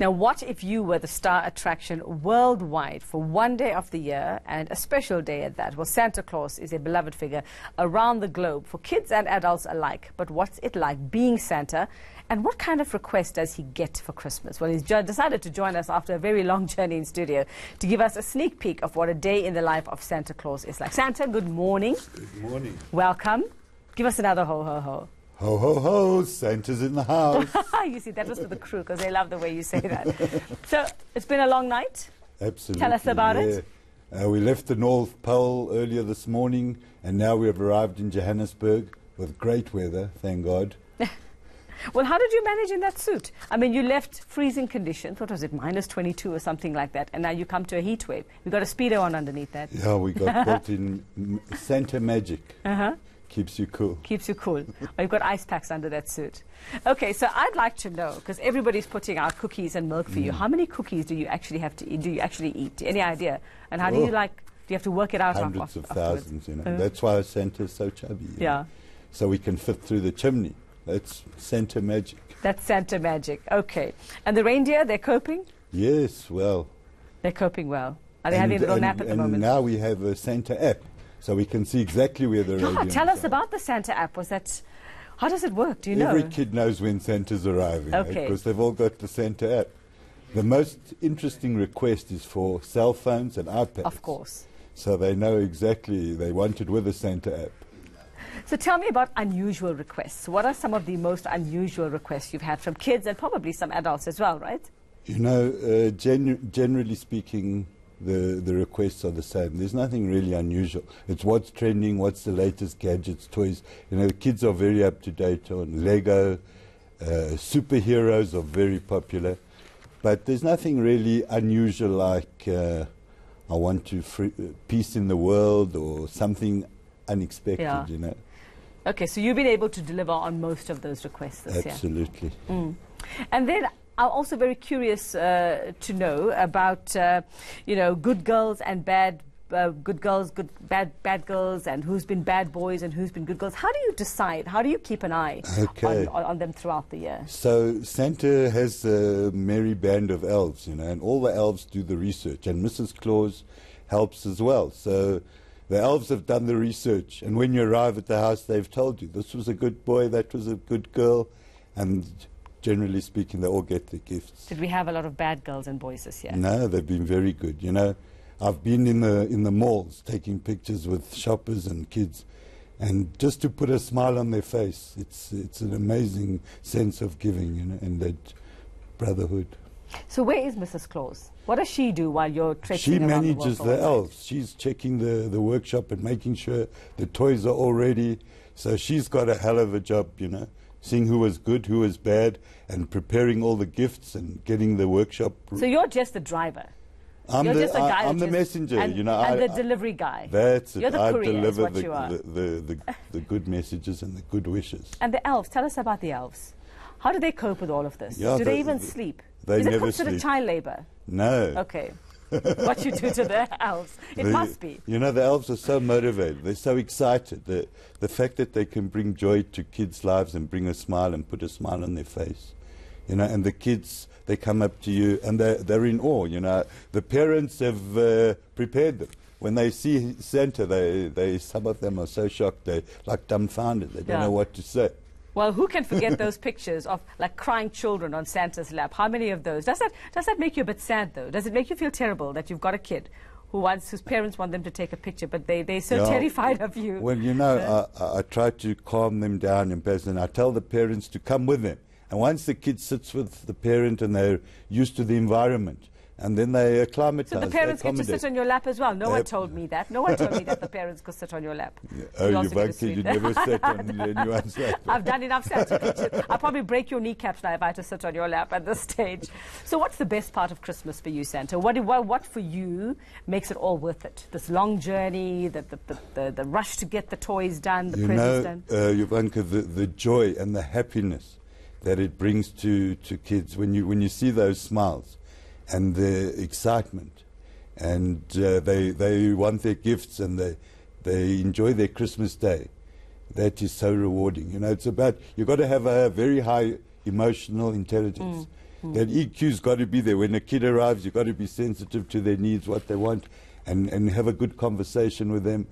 Now, what if you were the star attraction worldwide for one day of the year, and a special day at that? Well, Santa Claus is a beloved figure around the globe for kids and adults alike. But what's it like being Santa, and what kind of request does he get for Christmas? Well, he's decided to join us after a very long journey in studio to give us a sneak peek of what a day in the life of Santa Claus is like. Santa, good morning. Good morning. Welcome. Give us another ho, ho, ho. Ho, ho, ho, Santa's in the house. You see, that was for the crew, because they love the way you say that. So, it's been a long night. Absolutely. Tell us about it. We left the North Pole earlier this morning, and now we have arrived in Johannesburg with great weather, thank God. Well, how did you manage in that suit? I mean, you left freezing conditions. What was it, minus 22 or something like that, and now you come to a heat wave. We got a Speedo on underneath that. Yeah, we got built-in Santa magic. Uh-huh. Keeps you cool. Keeps you cool. Or you've got ice packs under that suit. Okay, so I'd like to know, because everybody's putting out cookies and milk for you, how many cookies do you actually have to eat? Do you actually eat? Any idea? And how do you like, do you have to work it out? Hundreds of thousands, you know. That's why Santa's so chubby. Yeah. So we can fit through the chimney. That's Santa magic. That's Santa magic. Okay. And the reindeer, they're coping? Yes, well. They're coping well. Are they having a little nap at the moment? And now we have a Santa app, so we can see exactly where the radios tell us are. about the Santa app. How does it work? Do you know? Every kid knows when Santa's arriving, okay, because they've all got the Santa app. The most interesting request is for cell phones and iPads. Of course. So they know exactly, they want it with the Santa app. So tell me about unusual requests. What are some of the most unusual requests you've had from kids and probably some adults as well, right? You know, generally speaking, the requests are the same. There's nothing really unusual. It's what's trending, what's the latest gadgets, toys. You know, the kids are very up to date on Lego. Superheroes are very popular. But there's nothing really unusual like I want to peace in the world or something unexpected, yeah, you know. Okay, so you've been able to deliver on most of those requests this year. Absolutely. And then I'm also very curious to know about, you know, good girls and bad girls, bad girls, and who's been bad boys and who's been good girls. How do you decide? How do you keep an eye on them throughout the year? So Santa has a merry band of elves, you know, and all the elves do the research, and Mrs. Claus helps as well. So the elves have done the research, and when you arrive at the house, they've told you this was a good boy, that was a good girl, and generally speaking, they all get their gifts. Did we have a lot of bad girls and boys this year? No, they've been very good. You know, I've been in the malls taking pictures with shoppers and kids, and just to put a smile on their face, it's an amazing sense of giving, you know, and that brotherhood. So where is Mrs. Claus? What does she do while you're trekking around the world? She manages the elves. She's checking the workshop and making sure the toys are all ready. So she's got a hell of a job, you know, seeing who was good, who was bad, and preparing all the gifts and getting the workshop. So you're just the driver. I'm the messenger, and, you know. And the delivery guy. That's it. You're the I courier, deliver is what you are. the good messages and the good wishes. And the elves, tell us about the elves. How do they cope with all of this? Yeah, do they even sleep? They Is never it considered sleep. child labor? No. Okay. What you do to the elves. It must be. You know, the elves are so motivated. They're so excited. The fact that they can bring joy to kids' lives and bring a smile and put a smile on their face. You know, and the kids, they come up to you and they're in awe, you know. The parents have prepared them. When they see Santa, some of them are so shocked, they're like dumbfounded. They don't know what to say. Well, who can forget those pictures of like crying children on Santa's lap? How many of those? Does that make you a bit sad, though? Does it make you feel terrible that you've got a kid whose parents want them to take a picture, but they're so terrified of you? Well, you know, I try to calm them down in person. I tell the parents to come with them. And once the kid sits with the parent and they're used to the environment, and then they acclimatize. So the parents get to sit on your lap as well? No one told me that. No one told me that the parents could sit on your lap. Yeah. Oh, you never sat on anyone's lap. I've done enough Santa pictures. I'll probably break your kneecaps now if I had to sit on your lap at this stage. So what's the best part of Christmas for you, Santa? What for you makes it all worth it? This long journey, the rush to get the toys done, the presents done? Yovanka, the joy and the happiness that it brings to kids when you see those smiles and the excitement, and they want their gifts and they enjoy their Christmas day. That is so rewarding. You know, it's about, you've got to have a very high emotional intelligence That EQ's got to be there. When a kid arrives, you've got to be sensitive to their needs, what they want, and have a good conversation with them.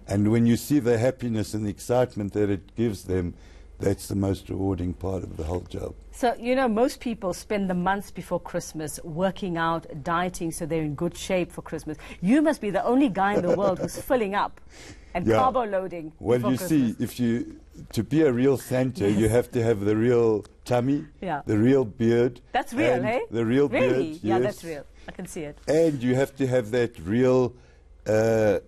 And when you see the happiness and the excitement that it gives them, that's the most rewarding part of the whole job. So, you know, most people spend the months before Christmas working out, dieting, so they're in good shape for Christmas. You must be the only guy in the world who's filling up and carbo loading. Well, you Christmas. see, to be a real Santa, you have to have the real tummy, the real beard. That's real, eh? The real really? beard. Yeah, yes. that's real. I can see it. And you have to have that real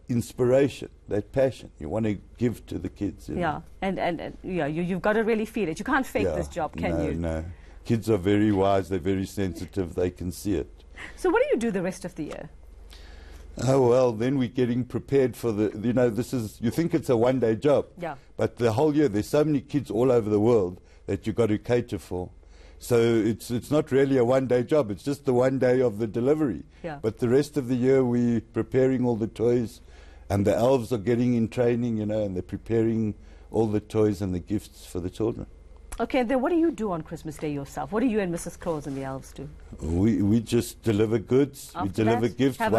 inspiration, that passion you want to give to the kids. You know? And you've got to really feel it. You can't fake this job, can you? No. Kids are very wise, they're very sensitive, they can see it. So what do you do the rest of the year? Oh, well, then we're getting prepared for you think it's a one-day job. Yeah. But the whole year, there's so many kids all over the world that you've got to cater for. So it's not really a one-day job, it's just the one day of the delivery. Yeah. But the rest of the year, we're preparing all the toys, and the elves are getting in training, and they're preparing all the toys and the gifts for the children. Okay, then what do you do on Christmas Day yourself? What do you and Mrs. Claus and the elves do? We just deliver goods. After we deliver that, gifts. have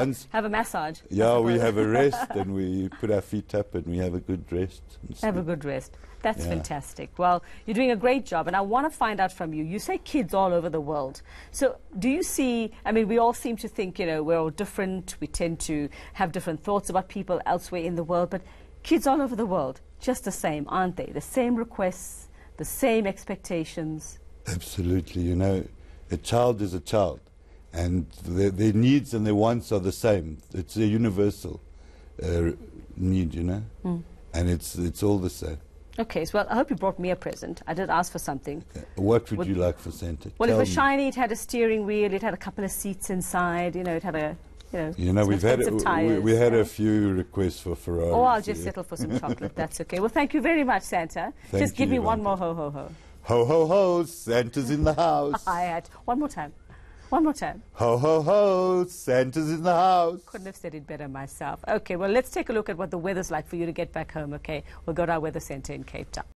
a massage. Yeah, we have a rest and we put our feet up and we have a good rest. Have a good rest. That's fantastic. Well, you're doing a great job, and I want to find out from you. You say kids all over the world. So do you see, I mean, we all seem to think, we're all different. We tend to have different thoughts about people elsewhere in the world, but kids all over the world, just the same, aren't they? The same requests, the same expectations. Absolutely. A child is a child, and their needs and their wants are the same. It's a universal need, and it's all the same. Okay, so well, I hope you brought me a present. I did ask for something. What would you like for Santa? Well, it was shiny. It had a steering wheel. It had a couple of seats inside. It had a we've had a few requests for Ferraris. Oh, I'll just settle for some chocolate. That's okay. Well, thank you very much, Santa. Just give me one more ho ho ho. Ho ho ho! Santa's in the house. One more time. One more time. Ho ho ho! Santa's in the house. Couldn't have said it better myself. Okay, well, let's take a look at what the weather's like for you to get back home. Okay, we'll go to our weather center in Cape Town.